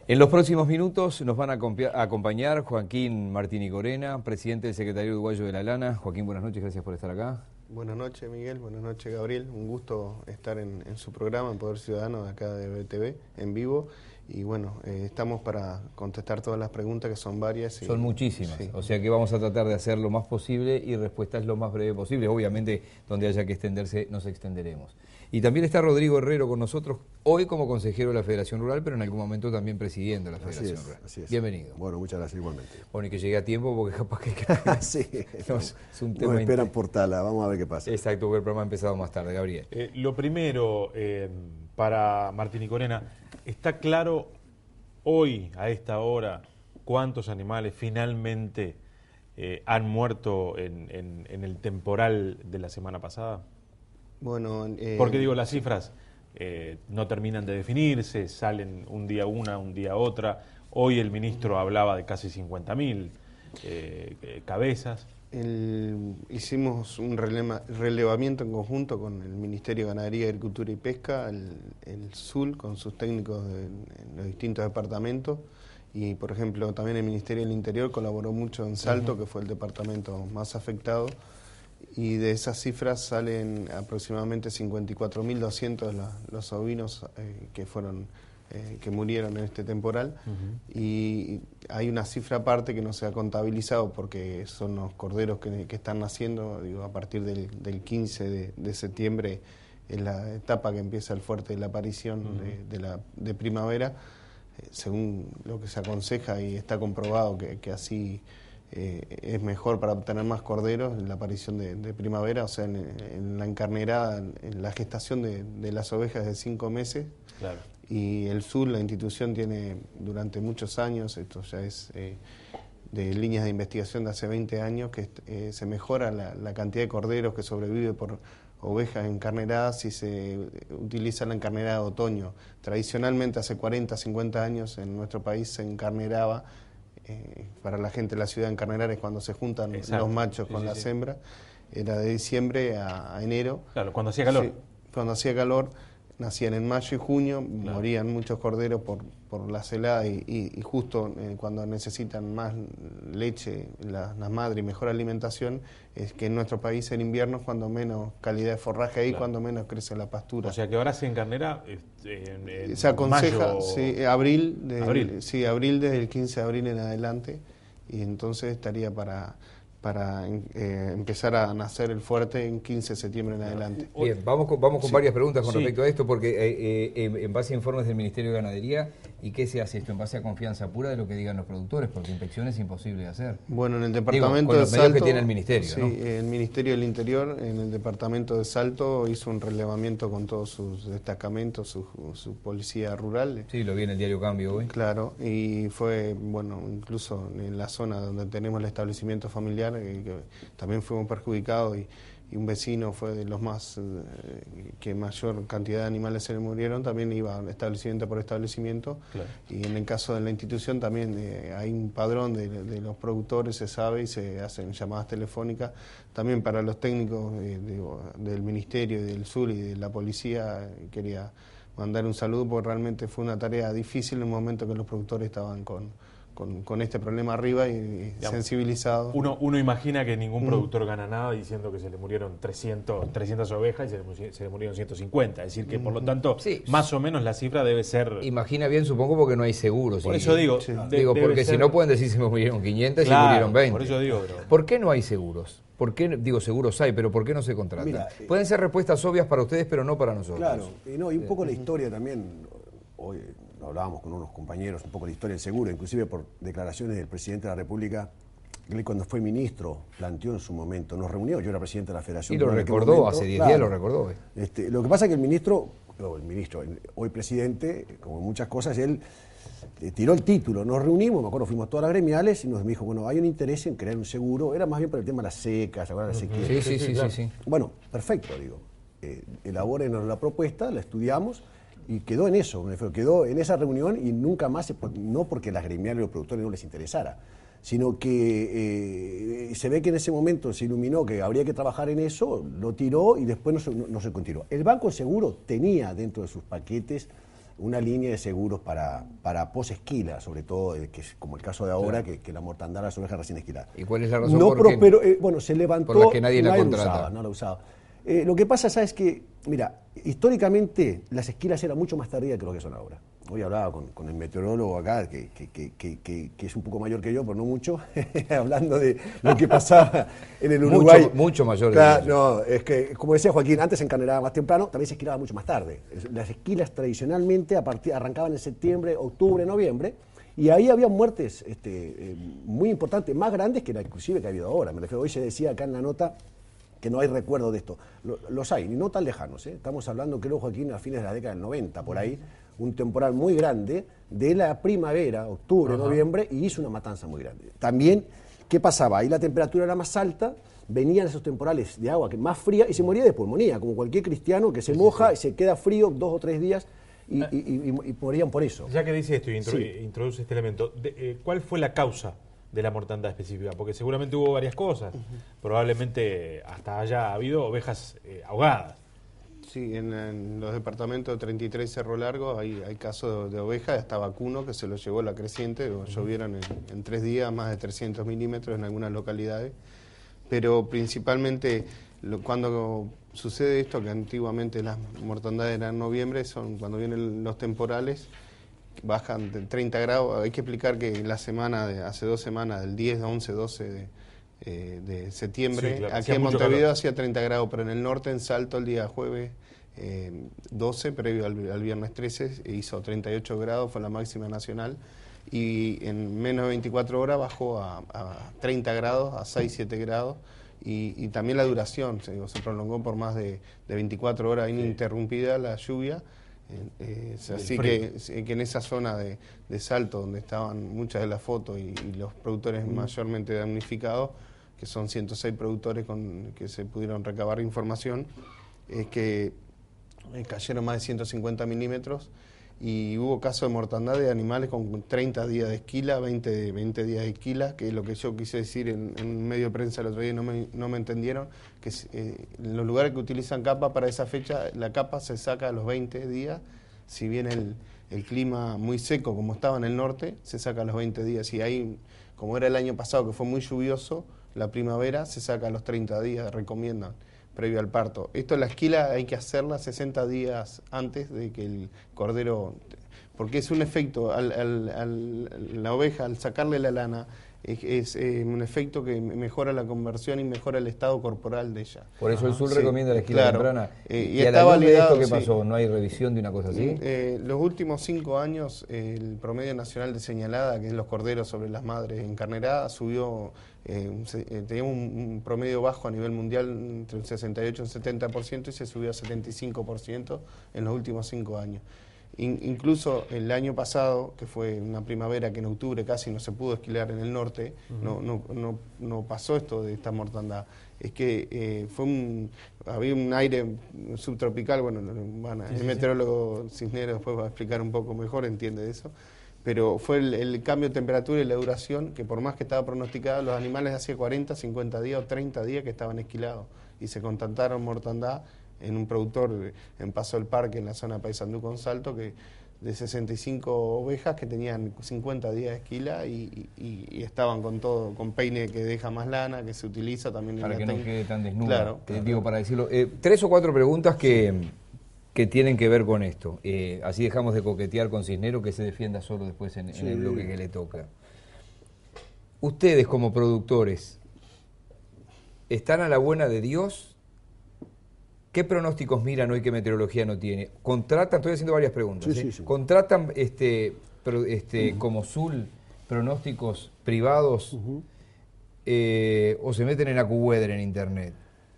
En los próximos minutos nos van a acompañar Joaquín Martini Corena, presidente del Secretario Uruguayo de la Lana. Joaquín, buenas noches, gracias por estar acá. Buenas noches, Miguel. Buenas noches, Gabriel. Un gusto estar en su programa, en Poder Ciudadano, de acá de BTV, en vivo. Y bueno, estamos para contestar todas las preguntas, que son varias. Son muchísimas, sí. O sea que vamos a tratar de hacer lo más posible y respuestas lo más breve posible. Obviamente, donde haya que extenderse, nos extenderemos. Y también está Rodrigo Herrero con nosotros, hoy como consejero de la Federación Rural, pero en algún momento también presidiendo la Federación Rural. Así es. Bienvenido. Bueno, muchas gracias igualmente. Bueno, y que llegue a tiempo porque capaz que... Sí, es un tema nos esperan por Tala, vamos a ver qué pasa. Exacto, porque el programa ha empezado más tarde, Gabriel. Lo primero, para Martini Corena, ¿está claro hoy, a esta hora, cuántos animales finalmente han muerto en el temporal de la semana pasada? Bueno, porque digo, las cifras no terminan de definirse, salen un día una, un día otra. Hoy el ministro hablaba de casi 50.000 cabezas. Hicimos un relevamiento en conjunto con el Ministerio de Ganadería, Agricultura y Pesca, el SUL, con sus técnicos en los distintos departamentos. Y, por ejemplo, también el Ministerio del Interior colaboró mucho en Salto, que fue el departamento más afectado. Y de esas cifras salen aproximadamente 54.200 los ovinos que murieron en este temporal. Y hay una cifra aparte que no se ha contabilizado porque son los corderos que están naciendo, digo, a partir del 15 de septiembre, es la etapa que empieza el fuerte de la aparición de primavera, según lo que se aconseja, y está comprobado que así es mejor para obtener más corderos en la aparición de primavera, o sea, en la encarnerada, en la gestación de las ovejas de 5 meses. Claro. Y el SUR, la institución, tiene durante muchos años, esto ya es de líneas de investigación de hace 20 años, que se mejora la cantidad de corderos que sobrevive por ovejas encarneradas si se utiliza la encarnerada de otoño. Tradicionalmente, hace 40, 50 años en nuestro país se encarneraba. Para la gente de la ciudad, encarnerar es cuando se juntan los machos con las hembras. Era de diciembre a enero. Claro, cuando hacía calor. Sí, cuando hacía calor, nacían en mayo y junio, claro. Morían muchos corderos por la celada y justo cuando necesitan más leche las madres y mejor alimentación, es que en nuestro país en invierno es cuando menos calidad de forraje hay, claro. Cuando menos crece la pastura. O sea que ahora se encarnera se aconseja, mayo, sí, abril desde el 15 de abril en adelante, y entonces estaría para empezar a nacer el fuerte en 15 de septiembre en adelante. Bien, vamos con varias preguntas con respecto a esto, porque en base a informes del Ministerio de Ganadería, ¿y qué se hace esto? ¿En base a confianza pura de lo que digan los productores? Porque inspección es imposible de hacer. Bueno, en el departamento con los de medios Salto, que tiene el Ministerio, sí, ¿no? El Ministerio del Interior, en el departamento de Salto, hizo un relevamiento con todos sus destacamentos, su policía rural. Sí, lo vi en el diario Cambio hoy. Claro, y fue, bueno, incluso en la zona donde tenemos el establecimiento familiar, que también fuimos perjudicados, y un vecino fue de los más que mayor cantidad de animales se le murieron, también iba establecimiento por establecimiento. Claro. Y en el caso de la institución también hay un padrón de los productores, se sabe, y se hacen llamadas telefónicas. También para los técnicos del Ministerio y del SUR y de la policía, quería mandar un saludo, porque realmente fue una tarea difícil en un momento que los productores estaban con este problema arriba y sensibilizados. Uno imagina que ningún productor gana nada diciendo que se le murieron 300 ovejas y se le murieron 150. Es decir, que por lo tanto, más o menos la cifra debe ser... Imagina bien, supongo, porque no hay seguros. Por eso digo... Digo, porque si no pueden decir se me murieron 500 y murieron 20. Por eso digo... ¿Por qué no hay seguros? ¿Por qué, digo, seguros hay, pero por qué no se contratan? Mira, pueden ser respuestas obvias para ustedes, pero no para nosotros. Claro, y un poco la historia también... Hoy hablábamos con unos compañeros un poco de la historia del seguro, inclusive por declaraciones del presidente de la República. Él, cuando fue ministro, planteó en su momento, nos reunió, yo era presidente de la Federación. Y lo recordó, hace 10 días lo recordó. Lo que pasa es que el ministro, hoy presidente, como muchas cosas, él tiró el título. Nos reunimos, me acuerdo, fuimos todas las gremiales y nos dijo, bueno, hay un interés en crear un seguro. Era más bien por el tema de las secas, ¿se acuerdan? Sí. Bueno, perfecto, digo. Elaboren la propuesta, la estudiamos. Y quedó en eso, quedó en esa reunión y nunca más, no porque las gremiales y los productores no les interesara, sino que se ve que en ese momento se iluminó que habría que trabajar en eso, lo tiró y después no se continuó. El Banco Seguro tenía dentro de sus paquetes una línea de seguros para posesquila, sobre todo, que es como el caso de ahora, que la mortandad de las ovejas recién esquiladas. ¿Y cuál es la razón No por qué? prosperó, bueno, se levantó, por la que nadie la lo contrata. usaba, no la usaba. Lo que pasa, ¿sabes? Que, mira, históricamente las esquilas eran mucho más tardías que lo que son ahora. Hoy hablaba con el meteorólogo acá, que es un poco mayor que yo, pero no mucho, hablando de lo que pasaba en el Uruguay. Mucho mayor. Claro, no, es que, como decía Joaquín, antes se encarneraba más temprano, también se esquilaba mucho más tarde. Las esquilas tradicionalmente arrancaban en septiembre, octubre, noviembre, y ahí había muertes muy importantes, más grandes que la inclusive que ha habido ahora. Me refiero, hoy se decía acá en la nota que no hay recuerdo de esto. Los hay, y no tan lejanos. Estamos hablando, creo, Joaquín, a fines de la década del 90, por ahí, un temporal muy grande de la primavera, octubre, noviembre, y hizo una matanza muy grande. También, ¿qué pasaba? Ahí la temperatura era más alta, venían esos temporales de agua más fría y se moría de pulmonía, como cualquier cristiano que se moja y se queda frío 2 o 3 días y morían por eso. Ya que dice esto y introduce este elemento, ¿cuál fue la causa de la mortandad específica? Porque seguramente hubo varias cosas. Probablemente hasta haya habido ovejas ahogadas. Sí, en los departamentos de 33 y Cerro Largo hay casos de ovejas, hasta vacuno que se lo llevó la creciente, llovieron en 3 días más de 300 milímetros en algunas localidades, pero principalmente cuando sucede esto, que antiguamente las mortandades eran en noviembre, son cuando vienen los temporales, bajan de 30 grados, hay que explicar que la semana de hace 2 semanas, del 10, 11, 12 de septiembre, sí, claro, aquí en Montevideo calor. hacía 30 grados, pero en el norte, en Salto, el día jueves 12, previo al viernes 13, hizo 38 grados, fue la máxima nacional, y en menos de 24 horas bajó a 30 grados, a 6, 7 grados, y también la duración, se prolongó por más de 24 horas ininterrumpida la lluvia. Así que en esa zona de Salto, donde estaban muchas de las fotos y los productores mayormente damnificados, que son 106 productores que se pudieron recabar información, es que cayeron más de 150 milímetros y hubo casos de mortandad de animales con 30 días de esquila, 20 días de esquila, que es lo que yo quise decir en medio de prensa el otro día y no me entendieron, que en los lugares que utilizan capa para esa fecha, la capa se saca a los 20 días, si bien el clima muy seco como estaba en el norte, se saca a los 20 días, y ahí, como era el año pasado que fue muy lluvioso, la primavera se saca a los 30 días, recomiendan, previo al parto. Esto, la esquila hay que hacerla 60 días antes de que el cordero, porque es un efecto, la oveja al sacarle la lana, es un efecto que mejora la conversión y mejora el estado corporal de ella. Por eso el sur Sí, recomienda la esquila claro. temprana. Y a está la luz de validado, esto, ¿qué sí. pasó? ¿No hay revisión de una cosa así? Los últimos 5 años, el promedio nacional de señalada, que es los corderos sobre las madres encarneradas, subió, teníamos un promedio bajo a nivel mundial entre un 68 y un 70%, y se subió a 75% en los últimos 5 años. Incluso el año pasado, que fue una primavera que en octubre casi no se pudo esquilar en el norte, no pasó esto de esta mortandad. Es que había un aire subtropical, el meteorólogo Cisneros después va a explicar un poco mejor, entiende de eso, pero fue el cambio de temperatura y la duración, que por más que estaba pronosticado, los animales hacía 40, 50 días o 30 días que estaban esquilados, y se constataron mortandad en un productor en Paso del Parque, en la zona de Paysandú con Salto, que de 65 ovejas que tenían 50 días de esquila y estaban con todo, con peine que deja más lana, que se utiliza también para en que la no quede tan desnuda. Claro, Digo, para decirlo. 3 o 4 preguntas que tienen que ver con esto. Así dejamos de coquetear con Cisnero, que se defienda solo después en el bloque que le toca. Ustedes como productores, ¿están a la buena de Dios? ¿Qué pronósticos miran hoy que meteorología no tiene? ¿Contratan? Estoy haciendo varias preguntas. Sí. ¿Contratan como SUL pronósticos privados o se meten en AccuWeather en internet?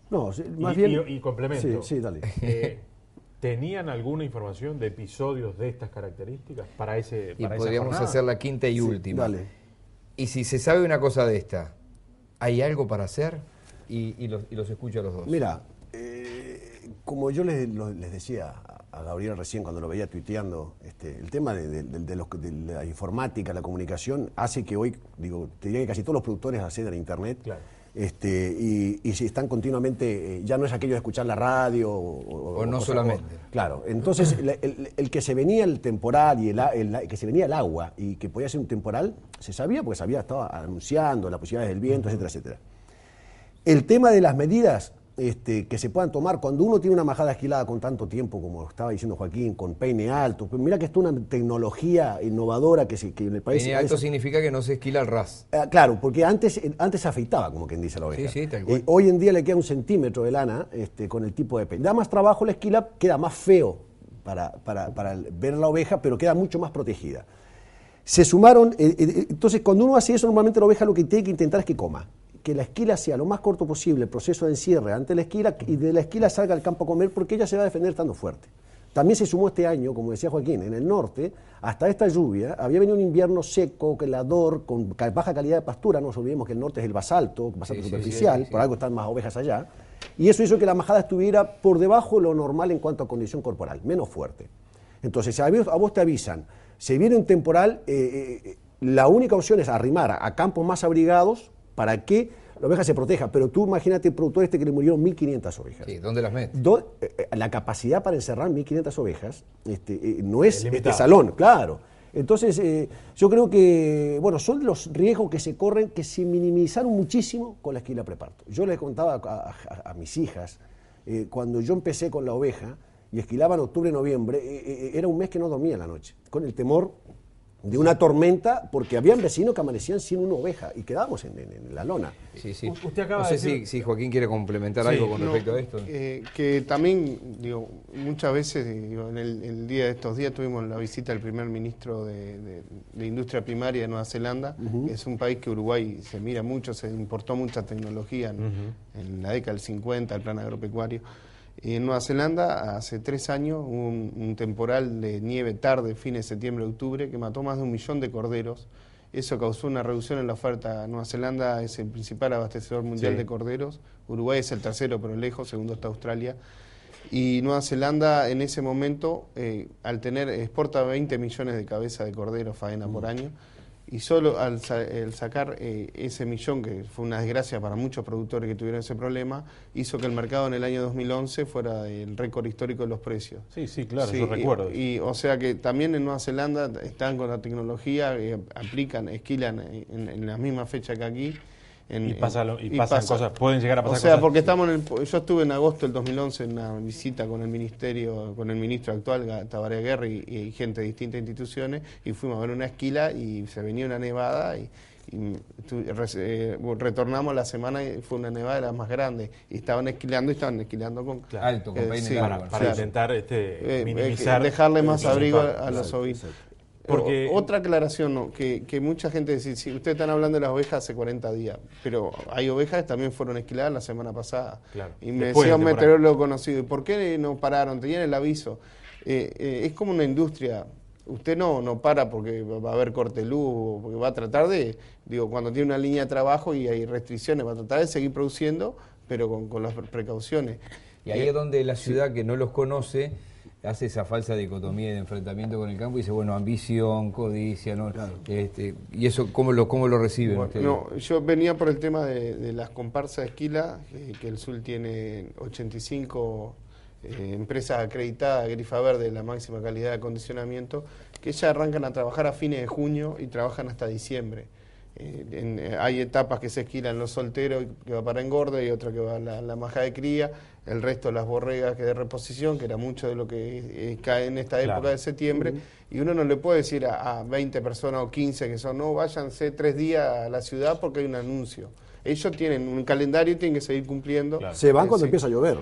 No, más bien... Y complemento. Sí, dale. ¿Tenían alguna información de episodios de estas características para esa podríamos jornada? hacer la quinta y última. Dale. Y si se sabe una cosa de esta, ¿hay algo para hacer? Y los escucho a los dos. Mira, como yo les decía a Gabriel recién cuando lo veía tuiteando, el tema de la informática, la comunicación, hace que hoy, te diría que casi todos los productores acceden a internet. Claro. y si están continuamente, ya no es aquello de escuchar la radio O no solamente. Claro, entonces el que se venía el temporal y que se venía el agua y que podía ser un temporal, se sabía porque estaba anunciando las posibilidades del viento, etcétera, etcétera. El tema de las medidas que se puedan tomar cuando uno tiene una majada esquilada con tanto tiempo, como estaba diciendo Joaquín, con peine alto, pues mira que esto es una tecnología innovadora que en el país... Peine alto significa que no se esquila al ras. Claro, porque antes se afeitaba, como quien dice la oveja. Sí, tal cual. Hoy en día le queda 1 centímetro de lana con el tipo de peine. Da más trabajo la esquila, queda más feo para ver la oveja, pero queda mucho más protegida. Se sumaron, entonces cuando uno hace eso, normalmente la oveja lo que tiene que intentar es que coma. Que la esquila sea lo más corto posible el proceso de encierre ante la esquila y de la esquila salga al campo a comer porque ella se va a defender estando fuerte. También se sumó este año, como decía Joaquín, en el norte, hasta esta lluvia, había venido un invierno seco, helador, con baja calidad de pastura, no nos olvidemos que el norte es el basalto superficial, por algo están más ovejas allá, y eso hizo que la majada estuviera por debajo de lo normal en cuanto a condición corporal, menos fuerte. Entonces, a vos te avisan, se viene un temporal, la única opción es arrimar a campos más abrigados, para que la oveja se proteja, pero tú imagínate el productor que le murieron 1.500 ovejas. Sí, ¿dónde las metes? La capacidad para encerrar 1.500 ovejas no es este salón, claro. Entonces, yo creo que, bueno, son los riesgos que se corren, que se minimizaron muchísimo con la esquila preparto. Yo les contaba a mis hijas, cuando yo empecé con la oveja, y esquilaba en octubre, noviembre, era un mes que no dormía en la noche, con el temor de una tormenta, porque habían vecinos que amanecían sin una oveja y quedábamos en la lona. Sí, sí. Usted acaba no sé de decir... si Joaquín quiere complementar algo con respecto a esto. Que también, digo, muchas veces, digo, en el día de estos días tuvimos la visita del primer ministro de Industria Primaria de Nueva Zelanda, que es un país que Uruguay se mira mucho, se importó mucha tecnología en la década del 50, el plan agropecuario. Y en Nueva Zelanda, hace 3 años, hubo un temporal de nieve tarde, fines de septiembre, octubre, que mató más de 1 millón de corderos. Eso causó una reducción en la oferta. Nueva Zelanda es el principal abastecedor mundial de corderos. Uruguay es el tercero, pero lejos, segundo está Australia. Y Nueva Zelanda, en ese momento, exporta 20 millones de cabezas de cordero faena por año. Y solo al sacar ese millón, que fue una desgracia para muchos productores que tuvieron ese problema, hizo que el mercado en el año 2011 fuera el récord histórico de los precios. Sí, claro, yo recuerdo. O sea que también en Nueva Zelanda están con la tecnología, esquilan en la misma fecha que aquí. Pasan cosas, pueden llegar a pasar cosas. O sea, porque yo estuve en agosto del 2011 en una visita con el ministerio, con el ministro actual, Tabaré Aguirre, y gente de distintas instituciones, y fuimos a ver una esquila y se venía una nevada y retornamos la semana y fue una nevada de las más grandes y estaban esquilando con alto, con peine para intentar minimizar, dejarle más abrigo a los ovinos. Porque otra aclaración, que mucha gente dice, si ustedes están hablando de las ovejas hace 40 días, pero hay ovejas que también fueron esquiladas la semana pasada. Claro. Y me decía un meteorólogo conocido, ¿y por qué no pararon? Tenían el aviso. Es como una industria. Usted no para porque va a haber corte de luz, porque va a tratar de, cuando tiene una línea de trabajo y hay restricciones, va a tratar de seguir produciendo, pero con las precauciones. Y ahí es donde la ciudad que no los conoce hace esa falsa dicotomía de enfrentamiento con el campo y dice, bueno, ambición, codicia, ¿no? Claro. ¿Y eso cómo lo reciben ustedes? No, yo venía por el tema de las comparsas de esquila, que el SUL tiene 85 empresas acreditadas, Grifa Verde, la máxima calidad de acondicionamiento, que ya arrancan a trabajar a fines de junio y trabajan hasta diciembre. Hay etapas que se esquilan los solteros, que va para engorde, y otra que va la maja de cría, el resto las borregas que de reposición, que era mucho de lo que cae en esta época de septiembre, y uno no le puede decir a 20 personas o 15 que son, no, váyanse 3 días a la ciudad porque hay un anuncio. Ellos tienen un calendario y tienen que seguir cumpliendo. Claro. Se van cuando empieza a llover.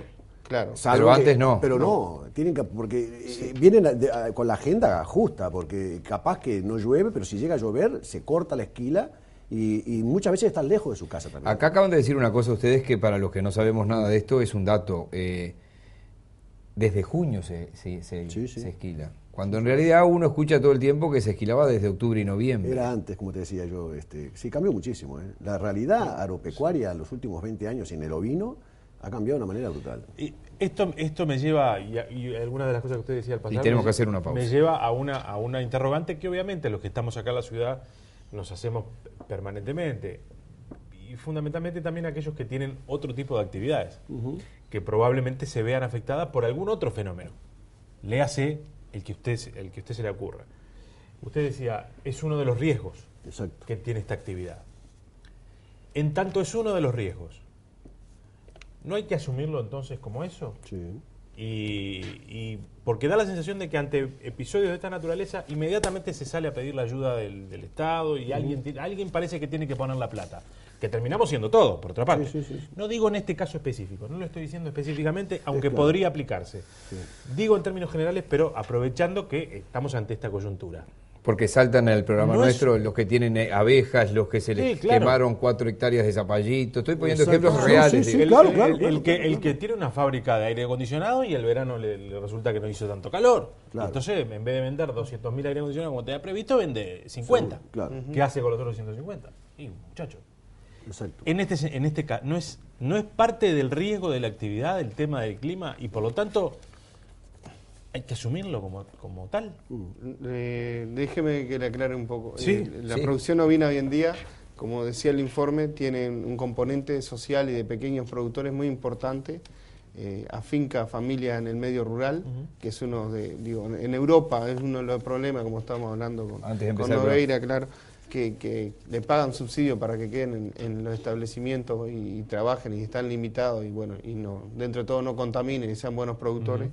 Claro. Pero antes no. Pero no, tienen que, porque vienen con la agenda justa, porque capaz que no llueve, pero si llega a llover, se corta la esquila y muchas veces están lejos de su casa también. Acá acaban de decir una cosa ustedes que para los que no sabemos nada de esto es un dato. Desde junio se esquila. Cuando en realidad uno escucha todo el tiempo que se esquilaba desde octubre y noviembre. Era antes, como te decía yo. Sí, cambió muchísimo. La realidad agropecuaria en los últimos 20 años en el ovino ha cambiado de una manera brutal. Y esto me lleva, y algunas de las cosas que usted decía al pasar, y tenemos que hacer una pausa. Me lleva a una interrogante que obviamente los que estamos acá en la ciudad nos hacemos permanentemente. y fundamentalmente también aquellos que tienen otro tipo de actividades, que probablemente se vean afectadas por algún otro fenómeno. Léase el que usted se le ocurra. Usted decía, es uno de los riesgos Exacto. que tiene esta actividad. En tanto es uno de los riesgos, ¿no hay que asumirlo entonces como eso? Sí. Y porque da la sensación de que ante episodios de esta naturaleza inmediatamente se sale a pedir la ayuda del Estado y alguien parece que tiene que poner la plata, que terminamos siendo todos, por otra parte. Sí. No digo en este caso específico, no lo estoy diciendo específicamente, aunque claro. podría aplicarse. Sí. Digo en términos generales, pero aprovechando que estamos ante esta coyuntura. Porque saltan en el programa No es- nuestro los que tienen abejas, los que se les Sí, claro. quemaron 4 hectáreas de zapallito. Estoy poniendo Exacto. ejemplos Sí, reales. sí, de- claro. El que tiene una fábrica de aire acondicionado y el verano le resulta que no hizo tanto calor. Claro. Entonces, en vez de vender 200.000 aire acondicionados como tenía previsto, vende 50. Sí, claro. ¿Qué hace con los otros 150? Y, muchachos, Exacto. en este caso, no es parte del riesgo de la actividad el tema del clima y por lo tanto hay que asumirlo como tal. Déjeme que le aclare un poco. Sí, La sí. producción ovina hoy en día, como decía el informe, tiene un componente social y de pequeños productores muy importante. Afinca familias en el medio rural, que es uno en Europa es uno de los problemas, como estábamos hablando Antes de con empezar el Nogueira, claro, que le pagan subsidio para que queden en los establecimientos y trabajen y están limitados y bueno, y no, dentro de todo no contaminen y sean buenos productores.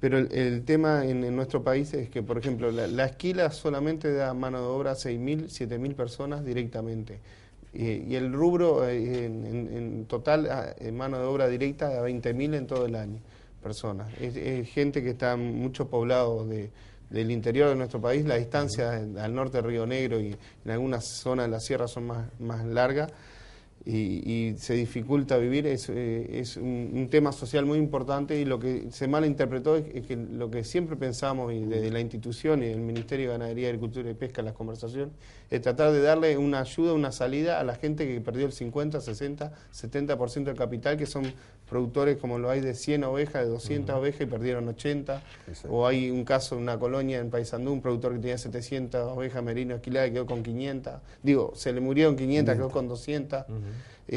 Pero el tema en nuestro país es que, por ejemplo, la esquila solamente da mano de obra a 6.000, 7.000 personas directamente. Y el rubro en total, mano de obra directa, a 20.000 en todo el año, personas. Es gente que está en muchos poblados del interior de nuestro país. Las distancias al norte de Río Negro y en algunas zonas de la sierra son más largas. Y se dificulta vivir, es un tema social muy importante y lo que se malinterpretó es que lo que siempre pensamos y desde la institución y el Ministerio de Ganadería, Agricultura y Pesca en las conversaciones es tratar de darle una ayuda, una salida a la gente que perdió el 50, 60, 70% del capital, que son productores como lo hay de 100 ovejas, de 200 ovejas y perdieron 80, Exacto. o hay un caso en una colonia en Paysandú, un productor que tenía 700 ovejas merino esquiladas y quedó con 500, se le murieron 500, quedó con 200.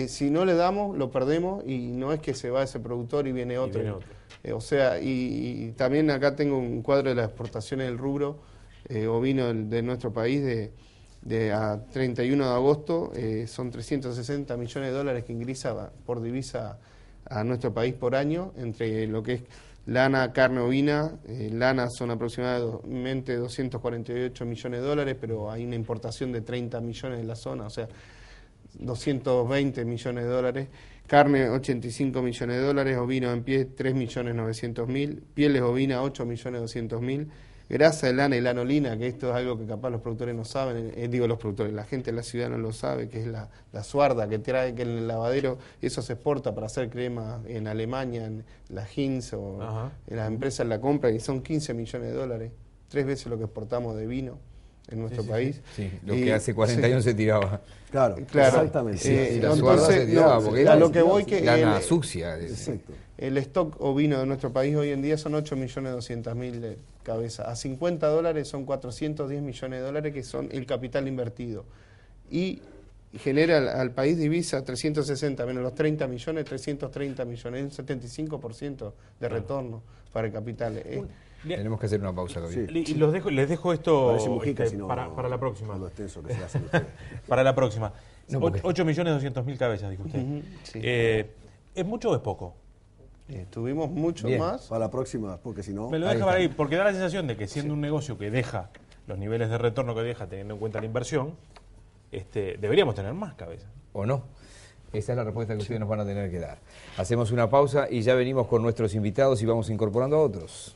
Si no le damos, lo perdemos y no es que se va ese productor y viene otro. Y también acá tengo un cuadro de las exportaciones del rubro ovino de nuestro país de a 31 de agosto, son 360 millones de dólares que ingresa por divisa a nuestro país por año, entre lo que es lana, carne ovina. Lana son aproximadamente 248 millones de dólares, pero hay una importación de 30 millones de la zona, o sea, 220 millones de dólares. Carne, 85 millones de dólares. Ovino en pie, 3.900.000. Pieles ovinas, 8.200.000. Grasa de lana y lanolina, que esto es algo que capaz los productores no saben, los productores, la gente de la ciudad no lo sabe, que es la suarda que trae, que en el lavadero eso se exporta para hacer crema en Alemania, en la Hinz o en las empresas la compran y son 15 millones de dólares, 3 veces lo que exportamos de vino en nuestro país. Sí, lo que hace 40 años se tiraba. Claro, Claro. exactamente. Y la suarda se tiraba, porque a era lo que voy que lana sucia. Exacto. el stock ovino de nuestro país hoy en día son 8.200.000 cabezas. A 50 dólares son 410 millones de dólares que son el capital invertido. Y genera al país divisa 360 menos los 30 millones, 330 millones, un 75% de retorno para el capital. Tenemos que hacer una pausa, Gabriel. Sí. Y les dejo esto Parece Mujica, si no, para la próxima. Lo extenso que se hacen ustedes. Para la próxima. No, porque- 8.200.000 cabezas, dijo usted. Sí. ¿Es mucho o es poco? Tuvimos mucho Bien. más. Para la próxima, porque si no... Me lo Ahí deja para está. ahí, porque da la sensación de que siendo un negocio que deja los niveles de retorno que deja, teniendo en cuenta la inversión, deberíamos tener más cabezas. ¿O no? Esa es la respuesta que ustedes nos van a tener que dar. Hacemos una pausa y ya venimos con nuestros invitados y vamos incorporando a otros.